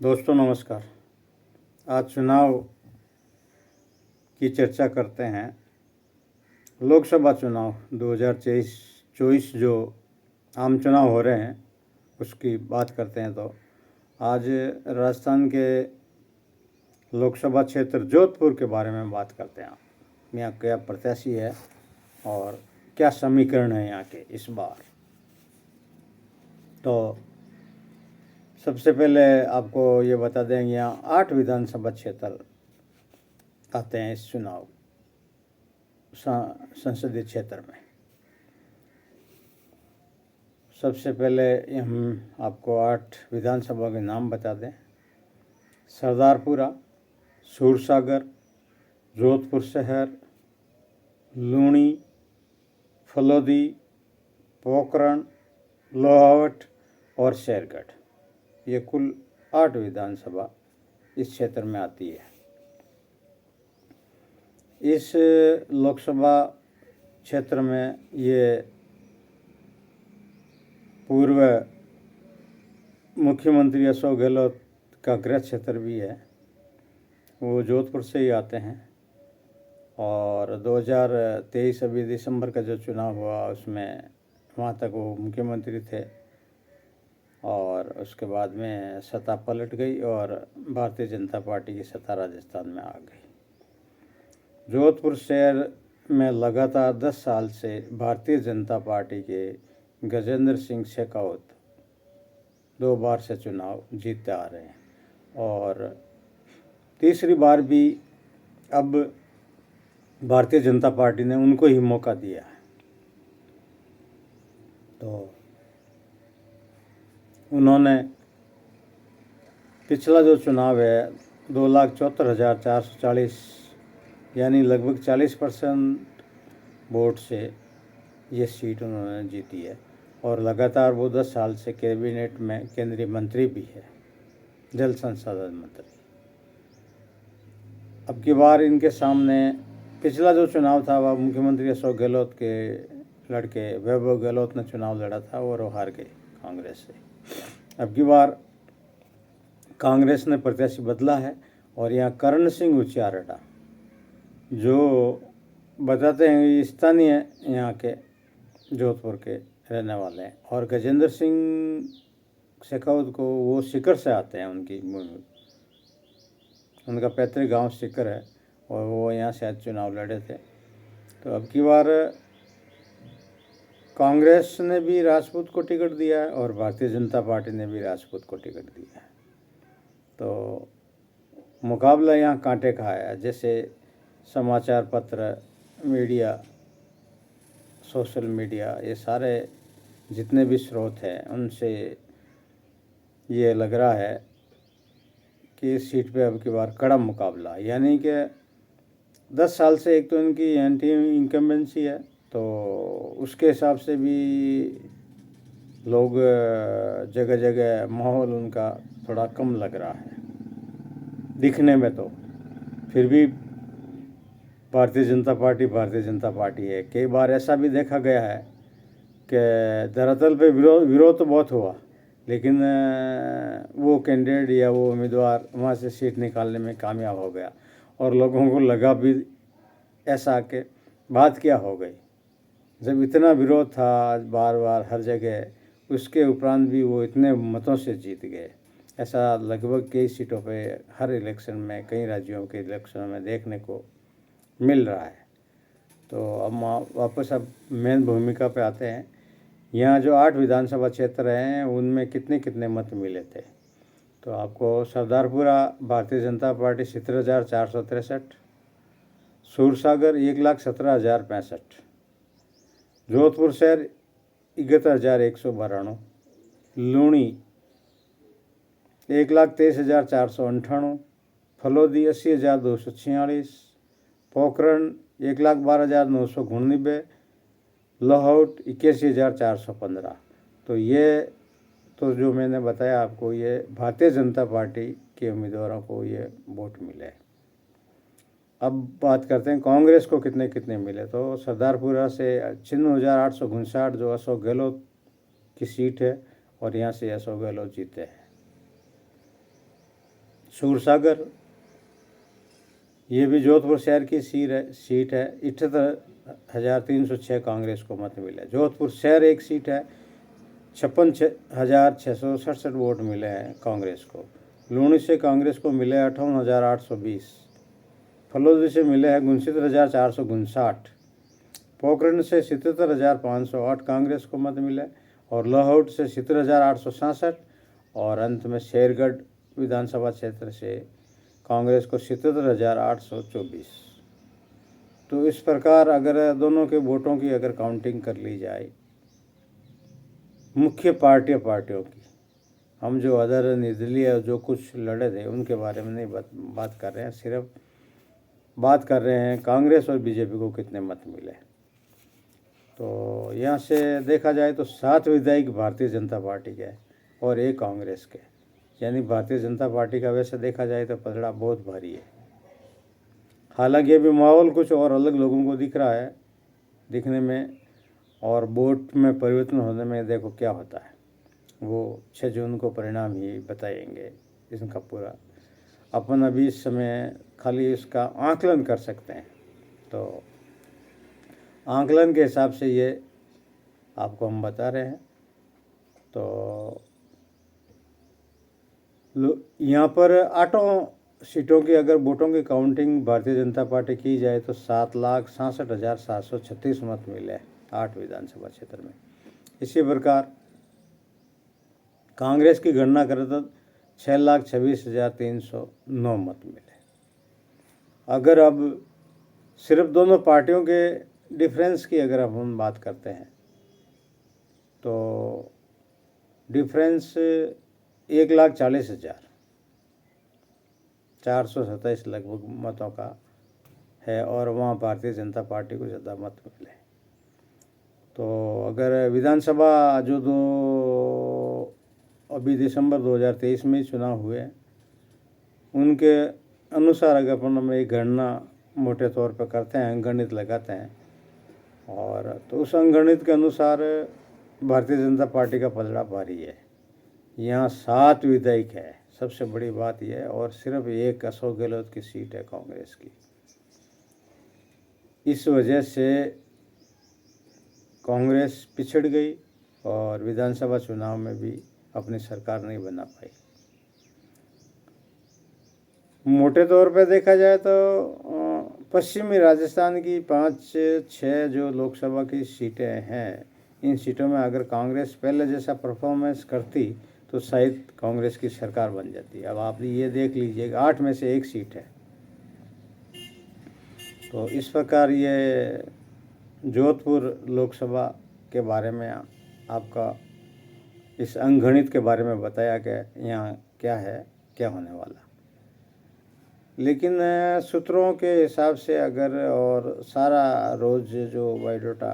दोस्तों नमस्कार। आज चुनाव की चर्चा करते हैं। लोकसभा चुनाव 2024 जो आम चुनाव हो रहे हैं उसकी बात करते हैं। तो आज राजस्थान के लोकसभा क्षेत्र जोधपुर के बारे में बात करते हैं। यहाँ क्या प्रत्याशी है और क्या समीकरण है यहाँ के इस बार। तो सबसे पहले आपको ये बता दें, यहाँ 8 विधानसभा क्षेत्र आते हैं इस चुनाव संसदीय क्षेत्र में। सबसे पहले हम आपको 8 विधानसभा के नाम बता दें। सरदारपुरा, सूरसागर, जोधपुर शहर, लूणी, फलोदी, पोखरण, लोहावट और शेरगढ़। ये कुल 8 विधानसभा इस क्षेत्र में आती है। इस लोकसभा क्षेत्र में ये पूर्व मुख्यमंत्री अशोक गहलोत का गृह क्षेत्र भी है। वो जोधपुर से ही आते हैं और 2023 अभी दिसंबर का जो चुनाव हुआ उसमें वहाँ तक वो मुख्यमंत्री थे और उसके बाद में सत्ता पलट गई और भारतीय जनता पार्टी की सत्ता राजस्थान में आ गई। जोधपुर शहर में लगातार 10 साल से भारतीय जनता पार्टी के गजेंद्र सिंह शेखावत 2 बार से चुनाव जीतते आ रहे हैं और तीसरी बार भी अब भारतीय जनता पार्टी ने उनको ही मौका दिया है। तो उन्होंने पिछला जो चुनाव है 2,74,440 यानी लगभग 40% वोट से ये सीट उन्होंने जीती है और लगातार वो 10 साल से कैबिनेट में केंद्रीय मंत्री भी है, जल संसाधन मंत्री। अब की बार इनके सामने पिछला जो चुनाव था वह मुख्यमंत्री अशोक गहलोत के लड़के वैभव गहलोत ने चुनाव लड़ा था और वो हार गए कांग्रेस से। अब की बार कांग्रेस ने प्रत्याशी बदला है और यहाँ करण सिंह उचियारडा जो बताते हैं ये स्थानीय यहाँ के जोधपुर के रहने वाले हैं और गजेंद्र सिंह शेखावत को वो सीकर से आते हैं। उनका पैतृक गांव सीकर है और वो यहाँ से आज चुनाव लड़े थे। तो अब की बार कांग्रेस ने भी राजपूत को टिकट दिया है और भारतीय जनता पार्टी ने भी राजपूत को टिकट दिया है। तो मुकाबला यहाँ कांटे का है। जैसे समाचार पत्र, मीडिया, सोशल मीडिया, ये सारे जितने भी स्रोत हैं उनसे ये लग रहा है कि इस सीट पे अब की बार कड़ा मुकाबला, यानी कि 10 साल से एक तो इनकी एंटी इनकम्बेंसी है तो उसके हिसाब से भी लोग जगह जगह माहौल उनका थोड़ा कम लग रहा है दिखने में। तो फिर भी भारतीय जनता पार्टी है। कई बार ऐसा भी देखा गया है कि धरातल पे विरोध तो बहुत हुआ लेकिन वो कैंडिडेट या वो उम्मीदवार वहाँ से सीट निकालने में कामयाब हो गया और लोगों को लगा भी ऐसा कि बात क्या हो गई। जब इतना विरोध था बार बार हर जगह, उसके उपरांत भी वो इतने मतों से जीत गए। ऐसा लगभग कई सीटों पे हर इलेक्शन में, कई राज्यों के इलेक्शनों में देखने को मिल रहा है। तो अब वापस अब मेन भूमिका पे आते हैं। यहाँ जो 8 विधानसभा क्षेत्र हैं उनमें कितने कितने मत मिले थे। तो आपको सरदारपुरा भारतीय जनता पार्टी 70,463, सूरसागर 1,17,065, जोधपुर शहर 71,192, लूणी 1,23,498, फलोदी 80,246, पोखरण 1,12,999, लोहावट 81,415। तो ये तो जो मैंने बताया आपको, ये भारतीय जनता पार्टी के उम्मीदवारों को ये वोट मिले। अब बात करते हैं कांग्रेस को कितने कितने मिले। तो सरदारपुरा से 96,859 जो अशोक गहलोत 'की सीट है और यहाँ से अशोक गहलोत जीते हैं। सूरसागर, ये भी जोधपुर शहर की सीट है। 78,306 कांग्रेस को मत मिले। जोधपुर शहर एक सीट है, 56,667 वोट मिले हैं कांग्रेस को। लूणी से कांग्रेस को मिले 58,820। फलोदी से मिले हैं 69,459। पोखरण से 77,508 कांग्रेस को मत मिले और लाहौट से 70,867 और अंत में शेरगढ़ विधानसभा क्षेत्र से कांग्रेस को 77,824। तो इस प्रकार अगर दोनों के वोटों की अगर काउंटिंग कर ली जाए मुख्य पार्टियों की, हम जो अदर निर्दलीय जो कुछ लड़े थे उनके बारे में नहीं बात कर रहे हैं, सिर्फ बात कर रहे हैं कांग्रेस और बीजेपी को कितने मत मिले। तो यहाँ से देखा जाए तो 7 विधायक भारतीय जनता पार्टी के और 1 कांग्रेस के, यानी भारतीय जनता पार्टी का वैसे देखा जाए तो पलड़ा बहुत भारी है। हालांकि अभी माहौल कुछ और अलग लोगों को दिख रहा है दिखने में, और वोट में परिवर्तन होने में देखो क्या होता है, वो 6 जून को परिणाम ही बताएंगे इसका पूरा। अपन अभी इस समय खाली इसका आकलन कर सकते हैं, तो आकलन के हिसाब से ये आपको हम बता रहे हैं। तो यहाँ पर 8 सीटों की अगर वोटों की काउंटिंग भारतीय जनता पार्टी की जाए तो 7,67,736 मत मिले 8 विधानसभा क्षेत्र में। इसी प्रकार कांग्रेस की गणना करें तो 6,26,309 मत मिले। अगर अब सिर्फ दोनों पार्टियों के डिफरेंस की अगर हम बात करते हैं तो डिफरेंस 1,40,427 लगभग मतों का है और वहाँ भारतीय जनता पार्टी को ज़्यादा मत मिले। तो अगर विधानसभा जो अभी दिसंबर 2023 में चुनाव हुए उनके अनुसार अगर अपन हम एक गणना मोटे तौर पर करते हैं, अंकगणित लगाते हैं, और तो उस अंकगणित के अनुसार भारतीय जनता पार्टी का पलड़ा भारी है। यहाँ 7 विधायक है, सबसे बड़ी बात यह है, और सिर्फ 1 अशोक गहलोत की सीट है कांग्रेस की। इस वजह से कांग्रेस पिछड़ गई और विधानसभा चुनाव में भी अपनी सरकार नहीं बना पाई। मोटे तौर पर देखा जाए तो पश्चिमी राजस्थान की 5-6 जो लोकसभा की सीटें हैं, इन सीटों में अगर कांग्रेस पहले जैसा परफॉर्मेंस करती तो शायद कांग्रेस की सरकार बन जाती। अब आप ये देख लीजिएगा 8 में से 1 सीट है। तो इस प्रकार ये जोधपुर लोकसभा के बारे में आपका इस अंकगणित के बारे में बताया कि यहाँ क्या है, क्या होने वाला। लेकिन सूत्रों के हिसाब से अगर और सारा रोज़ जो बायोडाटा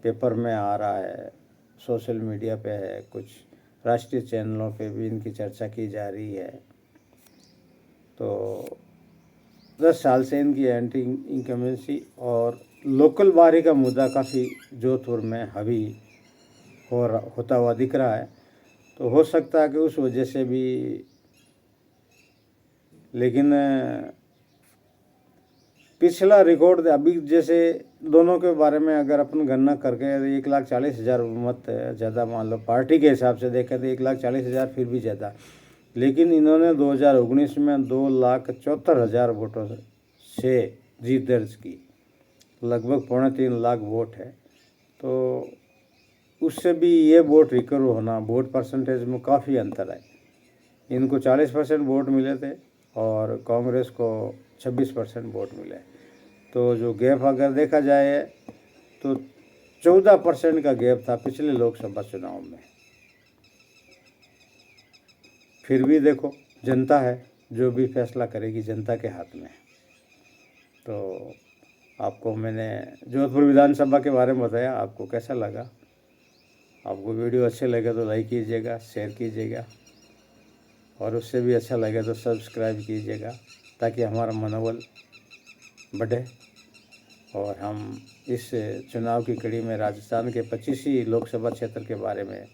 पेपर में आ रहा है, सोशल मीडिया पे है, कुछ राष्ट्रीय चैनलों पे भी इनकी चर्चा की जा रही है, तो 10 साल से इनकी एंटी इनकम्बेंसी और लोकल बारी का मुद्दा काफ़ी जोधपुर में हावी होता हुआ दिख रहा है। तो हो सकता है कि उस वजह से भी, लेकिन पिछला रिकॉर्ड अभी जैसे दोनों के बारे में अगर अपन गणना करके 1,40,000 मत ज़्यादा, मान लो पार्टी के हिसाब से देखें तो 1,40,000 फिर भी ज़्यादा, लेकिन इन्होंने 2019 में 2,74,000 वोटों से जीत दर्ज की, लगभग 3.25 लाख वोट है। तो उससे भी ये वोट रिकवर होना, वोट परसेंटेज में काफ़ी अंतर है। इनको 40% वोट मिले थे और कांग्रेस को 26% वोट मिले। तो जो गैप अगर देखा जाए तो 14% का गैप था पिछले लोकसभा चुनाव में। फिर भी देखो जनता है, जो भी फैसला करेगी जनता के हाथ में। तो आपको मैंने जोधपुर विधानसभा के बारे में बताया, आपको कैसा लगा? आपको वीडियो अच्छे लगे तो लाइक कीजिएगा, शेयर कीजिएगा, और उससे भी अच्छा लगे तो सब्सक्राइब कीजिएगा, ताकि हमारा मनोबल बढ़े और हम इस चुनाव की कड़ी में राजस्थान के 25 ही लोकसभा क्षेत्र के बारे में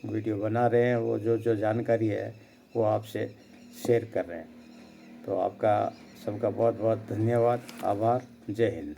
वीडियो बना रहे हैं। वो जो जानकारी है वो आपसे शेयर कर रहे हैं। तो आपका सबका बहुत बहुत धन्यवाद, आभार, जय हिंद।